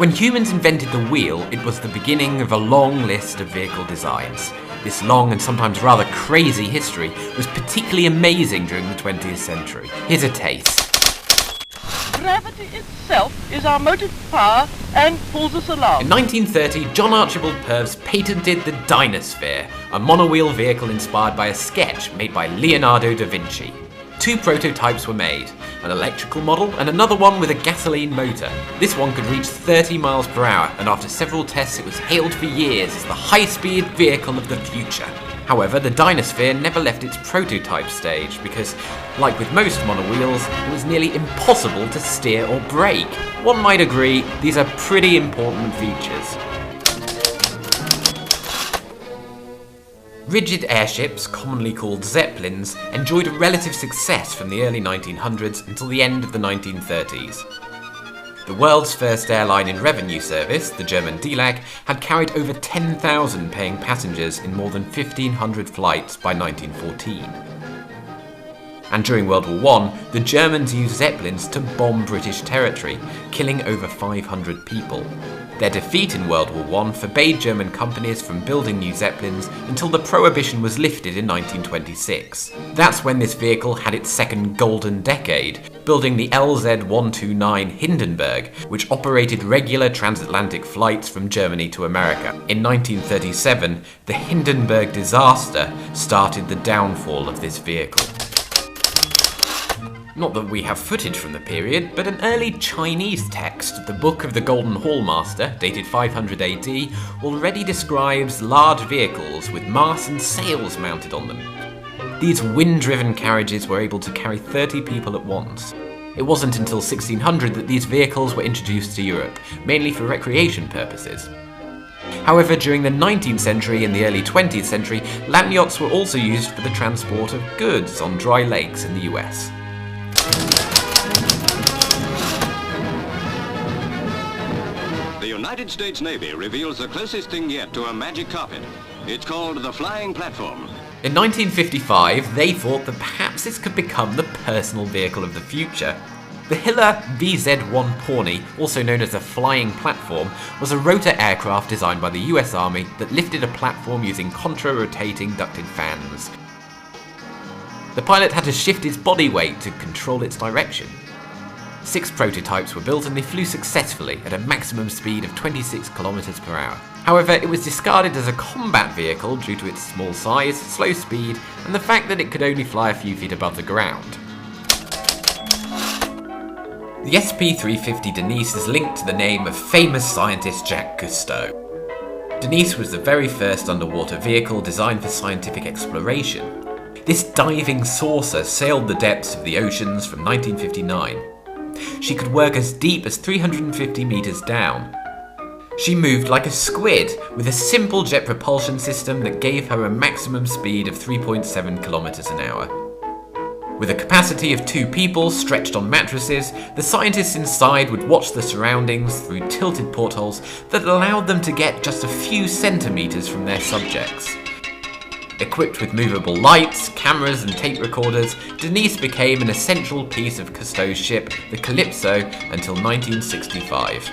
When humans invented the wheel, it was the beginning of a long list of vehicle designs. This long and sometimes rather crazy history was particularly amazing during the 20th century. Here's a taste. Gravity itself is our motive power and pulls us along. In 1930, John Archibald Purves patented the Dynasphere, a monowheel vehicle inspired by a sketch made by Leonardo da Vinci. Two prototypes were made, an electrical model and another one with a gasoline motor. This one could reach 30 miles per hour, and after several tests it was hailed for years as the high-speed vehicle of the future. However, the Dynasphere never left its prototype stage because, like with most monowheels, it was nearly impossible to steer or brake. One might agree, these are pretty important features. Rigid airships, commonly called Zeppelins, enjoyed a relative success from the early 1900s until the end of the 1930s. The world's first airline in revenue service, the German DLAG, had carried over 10,000 paying passengers in more than 1,500 flights by 1914. And during World War I, the Germans used Zeppelins to bomb British territory, killing over 500 people. Their defeat in World War I forbade German companies from building new Zeppelins until the prohibition was lifted in 1926. That's when this vehicle had its second golden decade, building the LZ-129 Hindenburg, which operated regular transatlantic flights from Germany to America. In 1937, the Hindenburg disaster started the downfall of this vehicle. Not that we have footage from the period, but an early Chinese text, the Book of the Golden Hallmaster, dated 500 AD, already describes large vehicles with masts and sails mounted on them. These wind-driven carriages were able to carry 30 people at once. It wasn't until 1600 that these vehicles were introduced to Europe, mainly for recreation purposes. However, during the 19th century and the early 20th century, land yachts were also used for the transport of goods on dry lakes in the US. The United States Navy reveals the closest thing yet to a magic carpet. It's called the flying platform. In 1955, they thought that perhaps this could become the personal vehicle of the future. The Hiller VZ-1 Pawnee, also known as a flying platform, was a rotor aircraft designed by the US Army that lifted a platform using contra-rotating ducted fans. The pilot had to shift its body weight to control its direction. 6 prototypes were built and they flew successfully at a maximum speed of 26 km per hour. However, it was discarded as a combat vehicle due to its small size, slow speed, and the fact that it could only fly a few feet above the ground. The SP-350 Denise is linked to the name of famous scientist Jacques Cousteau. Denise was the very first underwater vehicle designed for scientific exploration. This diving saucer sailed the depths of the oceans from 1959. She could work as deep as 350 meters down. She moved like a squid, with a simple jet propulsion system that gave her a maximum speed of 3.7 kilometers an hour. With a capacity of 2 people stretched on mattresses, the scientists inside would watch the surroundings through tilted portholes that allowed them to get just a few centimeters from their subjects. Equipped with movable lights, cameras and tape recorders, Denise became an essential piece of Cousteau's ship, the Calypso, until 1965.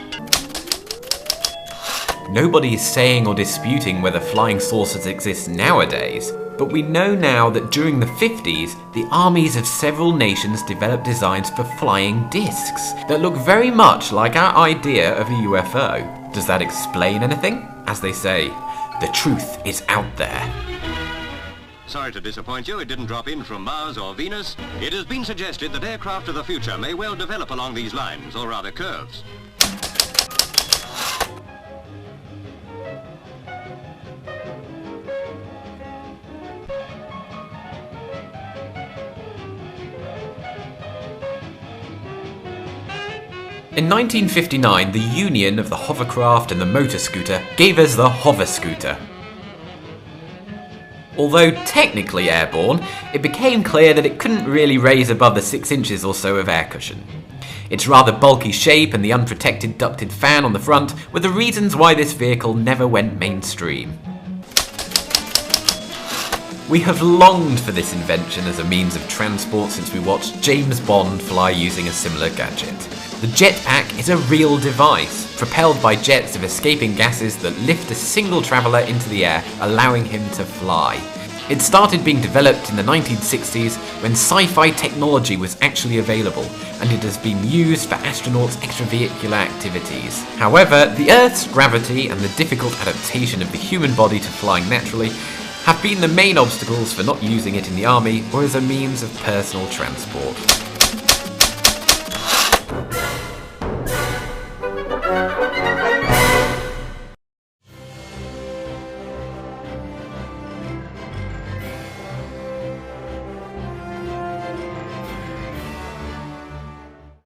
Nobody is saying or disputing whether flying saucers exist nowadays, but we know now that during the 50s, the armies of several nations developed designs for flying discs that look very much like our idea of a UFO. Does that explain anything? As they say, the truth is out there. Sorry to disappoint you, it didn't drop in from Mars or Venus. It has been suggested that aircraft of the future may well develop along these lines, or rather curves. In 1959, the union of the hovercraft and the motor scooter gave us the hover scooter. Although technically airborne, it became clear that it couldn't really raise above the 6 inches or so of air cushion. Its rather bulky shape and the unprotected ducted fan on the front were the reasons why this vehicle never went mainstream. We have longed for this invention as a means of transport since we watched James Bond fly using a similar gadget. The jetpack is a real device, propelled by jets of escaping gases that lift a single traveller into the air, allowing him to fly. It started being developed in the 1960s when sci-fi technology was actually available, and it has been used for astronauts' extravehicular activities. However, the Earth's gravity and the difficult adaptation of the human body to flying naturally have been the main obstacles for not using it in the army or as a means of personal transport.